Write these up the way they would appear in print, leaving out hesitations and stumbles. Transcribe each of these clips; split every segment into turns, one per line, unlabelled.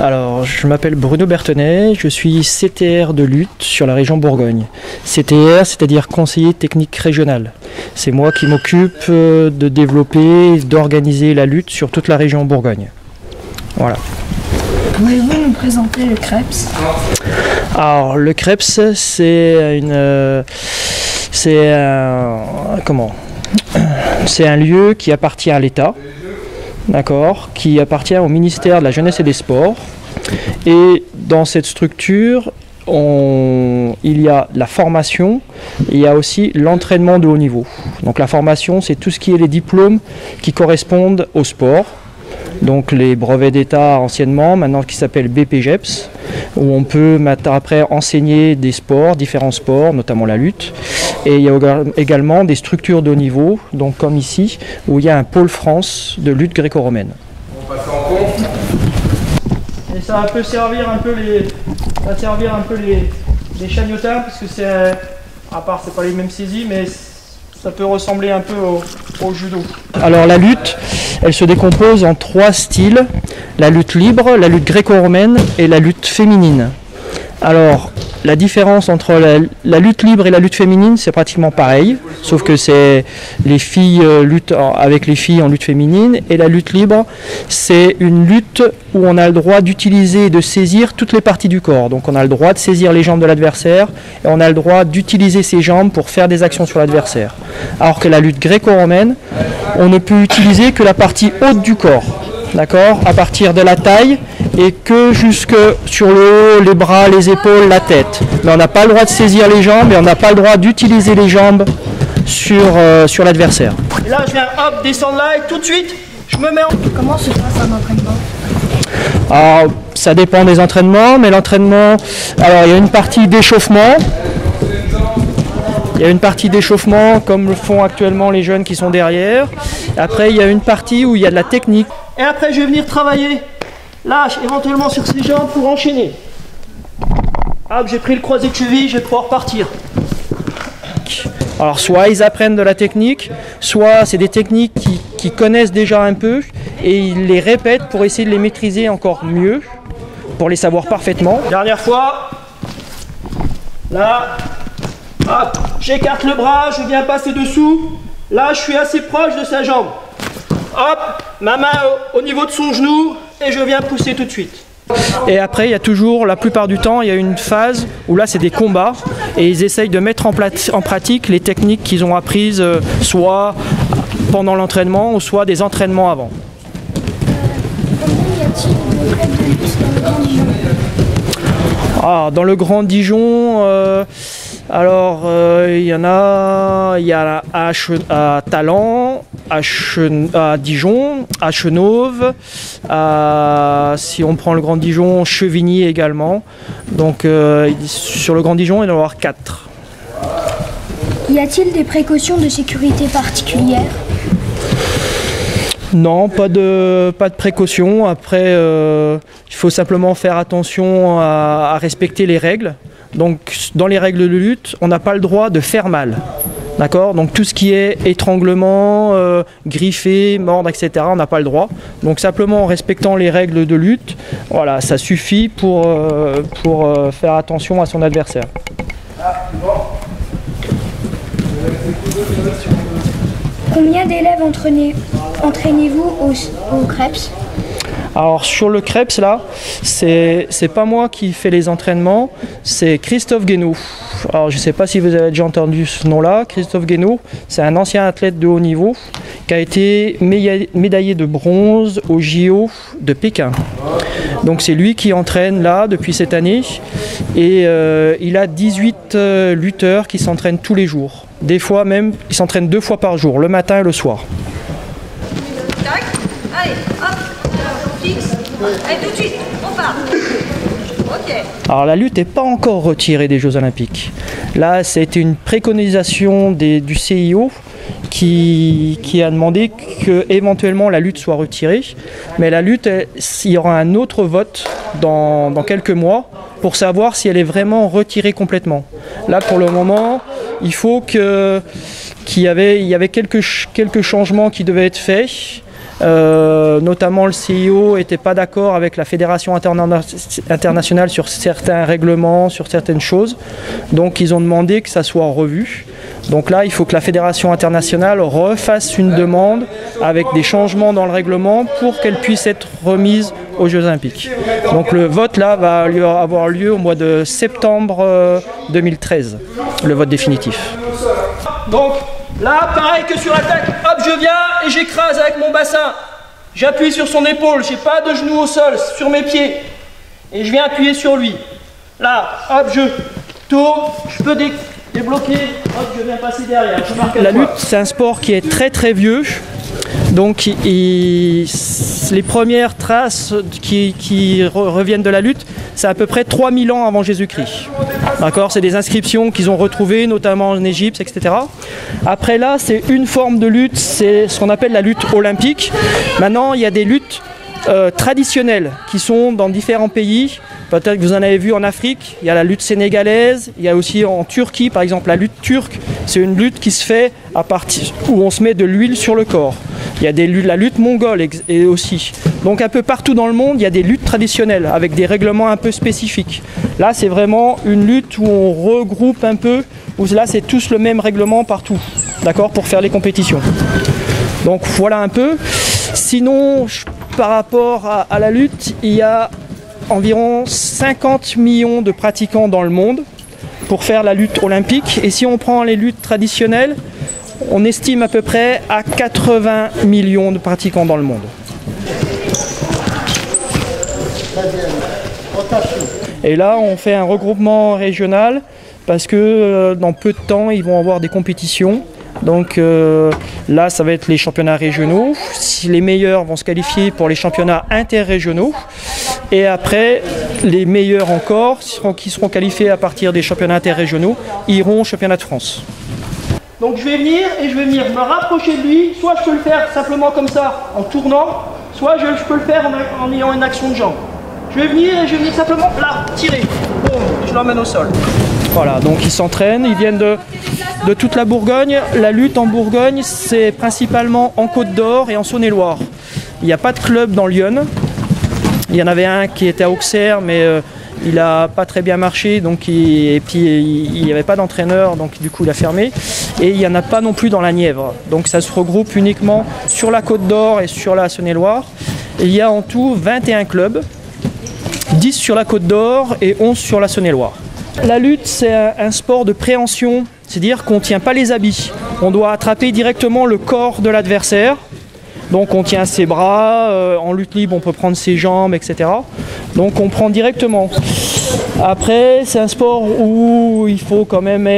Alors, je m'appelle Bruno Berthenet, je suis CTR de lutte sur la région Bourgogne. CTR, c'est-à-dire conseiller technique régional. C'est moi qui m'occupe de développer, d'organiser la lutte sur toute la région Bourgogne. Voilà.
Pouvez-vous nous présenter le CREPS?
Alors, le CREPS, c'est un lieu qui appartient à l'État. D'accord, qui appartient au ministère de la Jeunesse et des Sports. Et dans cette structure, il y a la formation et il y a aussi l'entraînement de haut niveau. Donc la formation, c'est tout ce qui est les diplômes qui correspondent au sport. Donc les brevets d'État anciennement, maintenant qui s'appellent BPGEPS, où on peut après enseigner des sports, différents sports, notamment la lutte. Et il y a également des structures de haut niveau, donc comme ici, où il y a un pôle France de lutte gréco-romaine. Et ça peut servir un peu les chagnotins, parce que c'est, à part c'est pas les mêmes saisies, mais ça peut ressembler un peu au judo. Alors la lutte, elle se décompose en 3 styles, la lutte libre, la lutte gréco-romaine et la lutte féminine. Alors, la différence entre la lutte libre et la lutte féminine, c'est pratiquement pareil, sauf que c'est les filles luttent avec les filles en lutte féminine, et la lutte libre, c'est une lutte où on a le droit d'utiliser et de saisir toutes les parties du corps. Donc on a le droit de saisir les jambes de l'adversaire, et on a le droit d'utiliser ses jambes pour faire des actions sur l'adversaire. Alors que la lutte gréco-romaine, on ne peut utiliser que la partie haute du corps. D'accord, à partir de la taille et que jusque sur le haut, les bras, les épaules, la tête. Mais on n'a pas le droit de saisir les jambes et on n'a pas le droit d'utiliser les jambes sur l'adversaire. Et là, je viens hop, descendre là et tout de suite, je me mets en...
Comment se passe un entraînement?
Alors, ça dépend des entraînements, mais l'entraînement... Alors, il y a une partie d'échauffement. Il y a une partie d'échauffement comme le font actuellement les jeunes qui sont derrière. Après, il y a une partie où il y a de la technique. Et après, je vais venir travailler, lâche éventuellement sur ses jambes pour enchaîner. Hop, j'ai pris le croisé de cheville, je vais pouvoir partir. Alors, soit ils apprennent de la technique, soit c'est des techniques qu'ils connaissent déjà un peu et ils les répètent pour essayer de les maîtriser encore mieux, pour les savoir parfaitement. Dernière fois, là, hop, j'écarte le bras, je viens passer dessous. Là, je suis assez proche de sa jambe. Hop, ma main au niveau de son genou et je viens pousser tout de suite. Et après, il y a toujours, la plupart du temps, il y a une phase où là, c'est des combats et ils essayent de mettre en pratique les techniques qu'ils ont apprises soit pendant l'entraînement ou soit des entraînements avant. Dans le Grand Dijon, il y en a, à Talent, à Dijon, à Chenôve, si on prend le Grand Dijon, Chevigny également. Donc sur le Grand Dijon, il doit y en avoir 4.
Y a-t-il des précautions de sécurité particulières?
Non, pas de précautions. Après, il faut simplement faire attention à respecter les règles. Donc dans les règles de lutte, on n'a pas le droit de faire mal. D'accord? Donc tout ce qui est étranglement, griffer, mordre, etc., on n'a pas le droit. Donc simplement en respectant les règles de lutte, voilà, ça suffit pour faire attention à son adversaire.
Combien d'élèves entraînez-vous au CREPS?
Alors sur le CREPS là, c'est pas moi qui fais les entraînements, c'est Christophe Guénaud. Alors je ne sais pas si vous avez déjà entendu ce nom-là. Christophe Guénaud, c'est un ancien athlète de haut niveau qui a été médaillé de bronze au JO de Pékin. Donc c'est lui qui entraîne là depuis cette année et il a 18 lutteurs qui s'entraînent tous les jours. Des fois même, ils s'entraînent 2 fois par jour, le matin et le soir.
Tac, allez, hop, on fixe, allez tout de suite, on part. Ok.
Alors la lutte n'est pas encore retirée des Jeux Olympiques. Là, c'était une préconisation du CIO qui a demandé que éventuellement la lutte soit retirée. Mais la lutte, il y aura un autre vote dans quelques mois pour savoir si elle est vraiment retirée complètement. Là, pour le moment, il faut qu'il y avait quelques changements qui devaient être faits. Notamment le CIO n'était pas d'accord avec la Fédération internationale sur certains règlements, sur certaines choses. Donc ils ont demandé que ça soit revu. Donc là, il faut que la Fédération internationale refasse une demande avec des changements dans le règlement pour qu'elle puisse être remise aux Jeux Olympiques. Donc le vote là va avoir lieu au mois de septembre 2013, le vote définitif. Donc là, pareil que sur l'attaque, hop, je viens et j'écrase avec mon bassin. J'appuie sur son épaule, j'ai pas de genoux au sol, sur mes pieds. Et je viens appuyer sur lui. Là, hop, je tourne, je peux débloquer, hop, je viens passer derrière. La lutte, c'est un sport qui est très très vieux. Donc les premières traces qui reviennent de la lutte, c'est à peu près 3000 ans avant Jésus-Christ. D'accord, c'est des inscriptions qu'ils ont retrouvées, notamment en Égypte, etc. Après là, c'est une forme de lutte, c'est ce qu'on appelle la lutte olympique. Maintenant, il y a des luttes traditionnelles qui sont dans différents pays. Peut-être que vous en avez vu en Afrique, il y a la lutte sénégalaise, il y a aussi en Turquie, par exemple, la lutte turque. C'est une lutte qui se fait à partir où on se met de l'huile sur le corps. Il y a la lutte mongole aussi. Donc un peu partout dans le monde, il y a des luttes traditionnelles avec des règlements un peu spécifiques. Là, c'est vraiment une lutte où on regroupe un peu, où là, c'est tous le même règlement partout, d'accord, pour faire les compétitions. Donc voilà un peu. Sinon, par rapport à la lutte, il y a environ 50 millions de pratiquants dans le monde pour faire la lutte olympique. Et si on prend les luttes traditionnelles, on estime à peu près à 80 millions de pratiquants dans le monde. Et là, on fait un regroupement régional parce que dans peu de temps, ils vont avoir des compétitions. Donc là, ça va être les championnats régionaux. Si les meilleurs vont se qualifier pour les championnats interrégionaux. Et après, les meilleurs encore, qui seront qualifiés à partir des championnats interrégionaux, iront au championnat de France. Donc je vais venir et je vais venir me rapprocher de lui. Soit je peux le faire simplement comme ça, en tournant, soit je peux le faire en ayant une action de jambe. Je vais venir et je vais venir simplement là, tirer. Boum, je l'emmène au sol. Voilà, donc ils s'entraînent, ils viennent de toute la Bourgogne. La lutte en Bourgogne, c'est principalement en Côte d'Or et en Saône-et-Loire. Il n'y a pas de club dans l'Yonne. Il y en avait un qui était à Auxerre, mais il n'a pas très bien marché, donc et puis il n'y avait pas d'entraîneur, donc du coup il a fermé. Et il n'y en a pas non plus dans la Nièvre. Donc ça se regroupe uniquement sur la Côte d'Or et sur la Saône-et-Loire. Il y a en tout 21 clubs, 10 sur la Côte d'Or et 11 sur la Saône-et-Loire. La lutte, c'est un sport de préhension, c'est-à-dire qu'on ne tient pas les habits. On doit attraper directement le corps de l'adversaire. Donc on tient ses bras, en lutte libre on peut prendre ses jambes, etc. Donc on prend directement. Après c'est un sport où il faut quand même,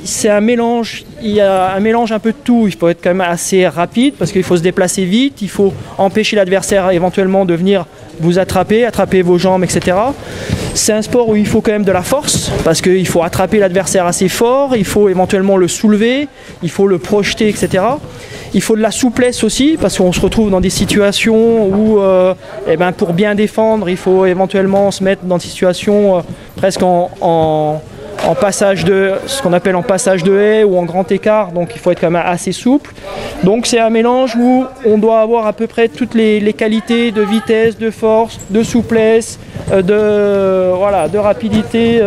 c'est un mélange, il y a un mélange un peu de tout. Il faut être quand même assez rapide parce qu'il faut se déplacer vite, il faut empêcher l'adversaire éventuellement de venir vous attraper vos jambes, etc. C'est un sport où il faut quand même de la force parce qu'il faut attraper l'adversaire assez fort, il faut éventuellement le soulever, il faut le projeter, etc. Il faut de la souplesse aussi parce qu'on se retrouve dans des situations où pour bien défendre, il faut éventuellement se mettre dans des situations presque en passage de ce qu'on appelle en passage de haie ou en grand écart, donc il faut être quand même assez souple. Donc c'est un mélange où on doit avoir à peu près toutes les qualités de vitesse, de force, de souplesse, de rapidité.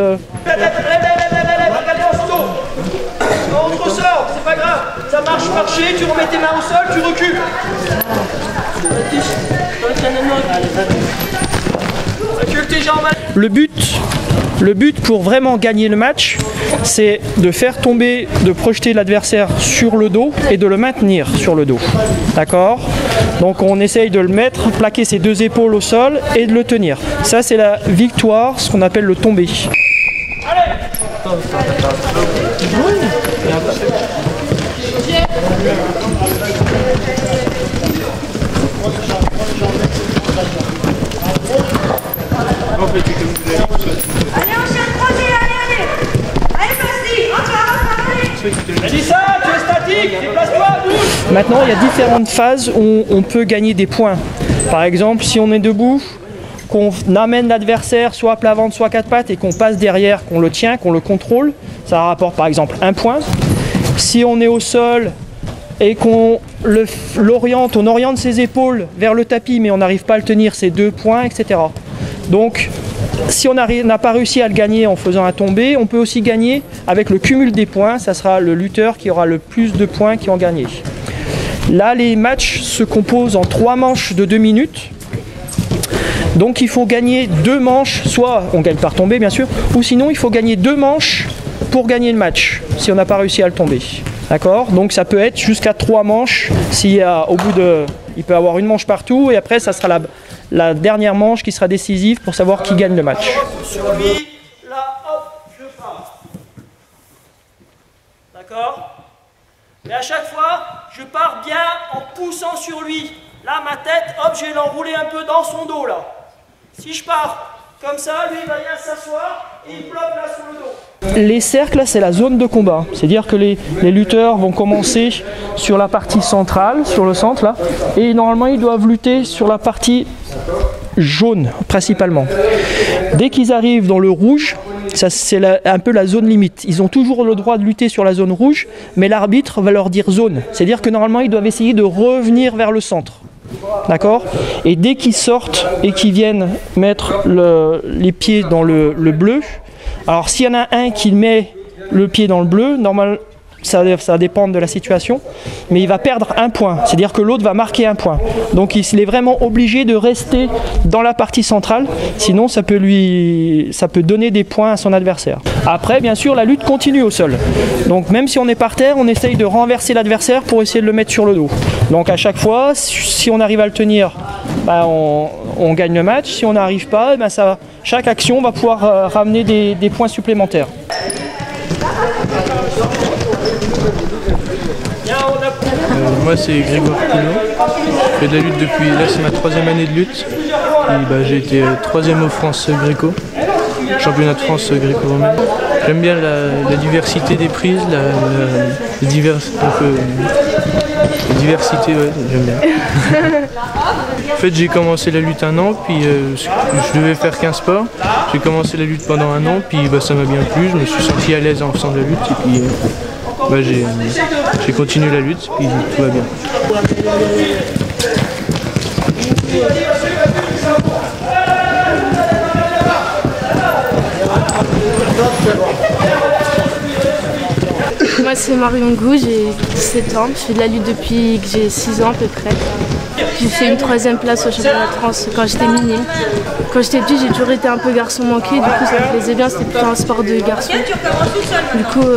On te ressort, c'est pas grave, ça marcher, tu remets tes mains au sol, tu recules. Recule tes jambes. Le but pour vraiment gagner le match, c'est de faire tomber, de projeter l'adversaire sur le dos et de le maintenir sur le dos. D'accord ? Donc on essaye de le mettre, plaquer ses deux épaules au sol et de le tenir. Ça c'est la victoire, ce qu'on appelle le tombé. Allez !
Allez, enchaîne, croisez, allez. Allez, vas-y, rentre,
allez. Dis ça, tu es statique, déplace-toi, bouge. Maintenant, il y a différentes phases où on peut gagner des points. Par exemple, si on est debout, qu'on amène l'adversaire soit à plat ventre, soit à quatre pattes et qu'on passe derrière, qu'on le tient, qu'on le contrôle, ça rapporte par exemple un point. Si on est au sol, et qu'on l'oriente, on oriente ses épaules vers le tapis, mais on n'arrive pas à le tenir, c'est 2 points, etc. Donc, si on n'a pas réussi à le gagner en faisant un tombé, on peut aussi gagner avec le cumul des points. Ça sera le lutteur qui aura le plus de points qui ont gagné. Là, les matchs se composent en 3 manches de 2 minutes. Donc, il faut gagner 2 manches, soit on gagne par tombé, bien sûr, ou sinon, il faut gagner 2 manches pour gagner le match, si on n'a pas réussi à le tomber. D'accord? Donc, ça peut être jusqu'à 3 manches. Au bout de, il peut y avoir une manche partout, et après, ça sera la dernière manche qui sera décisive pour savoir qui gagne le match. Sur lui, là, hop, je pars. D'accord? Mais à chaque fois, je pars bien en poussant sur lui. Là, ma tête, hop, je vais l'enrouler un peu dans son dos, là. Si je pars comme ça, lui, il va bien s'asseoir et il bloque là sur le dos. Les cercles, c'est la zone de combat. C'est-à-dire que les lutteurs vont commencer sur la partie centrale, sur le centre, là. Et normalement, ils doivent lutter sur la partie jaune, principalement. Dès qu'ils arrivent dans le rouge, c'est un peu la zone limite. Ils ont toujours le droit de lutter sur la zone rouge, mais l'arbitre va leur dire zone. C'est-à-dire que normalement, ils doivent essayer de revenir vers le centre. D'accord? Et dès qu'ils sortent et qu'ils viennent mettre les pieds dans le bleu, alors s'il y en a un qui met le pied dans le bleu, normalement, ça dépend de la situation, mais il va perdre 1 point, c'est-à-dire que l'autre va marquer 1 point. Donc il est vraiment obligé de rester dans la partie centrale, sinon ça peut donner des points à son adversaire. Après, bien sûr, la lutte continue au sol. Donc même si on est par terre, on essaye de renverser l'adversaire pour essayer de le mettre sur le dos. Donc à chaque fois, si on arrive à le tenir, on gagne le match. Si on n'arrive pas, chaque action va pouvoir ramener des points supplémentaires.
Moi c'est Grégoire Coulon, je fais de la lutte depuis, là c'est ma 3e année de lutte. J'ai été 3e au France Gréco, championnat de France gréco-romain. J'aime bien la diversité des prises, la diversité, ouais, j'aime bien. En fait j'ai commencé la lutte 1 an, puis je devais faire qu'un sport. J'ai commencé la lutte pendant 1 an, puis ça m'a bien plu, je me suis senti à l'aise en faisant de la lutte, et puis j'ai continué la lutte, puis tout va bien.
Moi c'est Marion Gou, j'ai 17 ans, je fais de la lutte depuis que j'ai 6 ans à peu près. J'ai fait une 3e place au championnat de France quand j'étais minime. Quand j'étais petite, j'ai toujours été un peu garçon manqué, du coup ça me plaisait bien, c'était plutôt un sport de garçon. Du coup,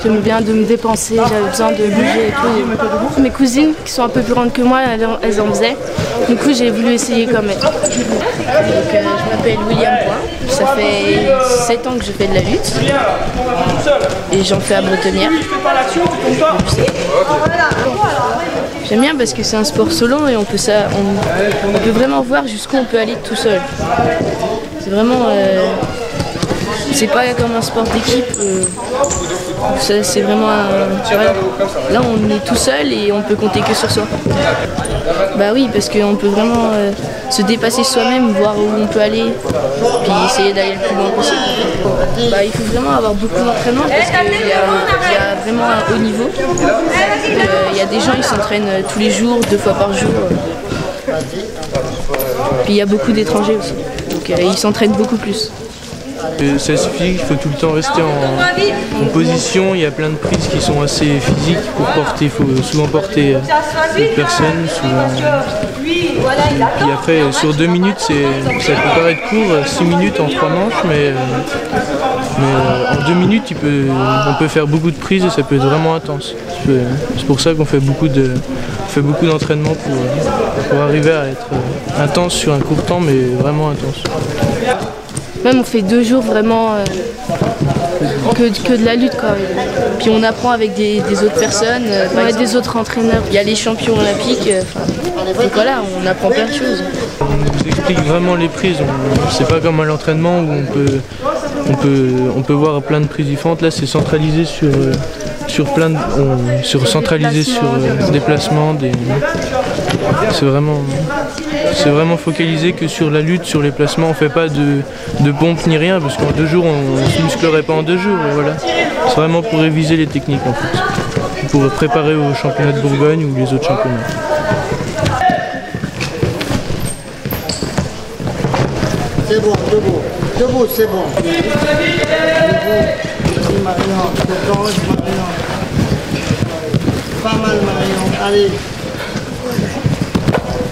j'aimais bien de me dépenser, j'avais besoin de bouger et tout. Mes cousines, qui sont un peu plus grandes que moi, elles en faisaient. Du coup, j'ai voulu essayer comme elles. Donc, je m'appelle William Point. Ça fait 7 ans que je fais de la lutte. Et j'en fais à Bretonnière. J'aime bien parce que c'est un sport solo et on peut vraiment voir jusqu'où on peut aller tout seul. C'est vraiment... c'est pas comme un sport d'équipe, c'est vraiment voilà. Là on est tout seul et on peut compter que sur soi. Bah oui, parce qu'on peut vraiment se dépasser soi-même, voir où on peut aller, puis essayer d'aller le plus loin possible. Bah, il faut vraiment avoir beaucoup d'entraînement parce qu'il y a vraiment un haut niveau. Il y a des gens qui s'entraînent tous les jours, 2 fois par jour. Puis il y a beaucoup d'étrangers aussi, donc ils s'entraînent beaucoup plus.
Ça suffit, il faut tout le temps rester en position, il y a plein de prises qui sont assez physiques pour porter, il faut souvent porter une personne. Puis après, sur 2 minutes, ça peut paraître court, 6 minutes en 3 manches, mais en 2 minutes, on peut faire beaucoup de prises et ça peut être vraiment intense. C'est pour ça qu'on fait beaucoup d'entraînement pour arriver à être intense sur un court temps, mais vraiment intense.
Même on fait 2 jours vraiment que de la lutte quoi. Puis on apprend avec des autres personnes, des autres entraîneurs. Il y a les champions olympiques, donc voilà, on apprend plein de choses.
On nous explique vraiment les prises, c'est pas comme à l'entraînement où on peut voir plein de prises différentes. Là c'est centralisé sur des placements, c'est vraiment... c'est vraiment focalisé que sur la lutte, sur les placements. On fait pas de pompe ni rien parce qu'en 2 jours on se musclerait pas en 2 jours. Voilà. C'est vraiment pour réviser les techniques en fait, pour préparer au championnat de Bourgogne ou les autres championnats.
C'est bon, debout. Debout, c'est bon. Debout. Marion, Marion. Pas mal, Marion. Allez.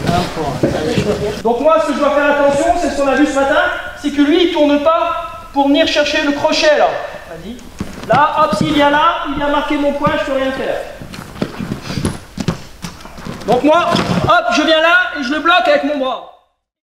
Un point. Allez.
Donc moi, ce que je dois faire attention, c'est ce qu'on a vu ce matin, c'est que lui, il tourne pas pour venir chercher le crochet là. Vas-y. Là, hop, s'il vient là, il vient marquer mon point, je peux rien faire. Donc moi, hop, je viens là et je le bloque avec mon bras.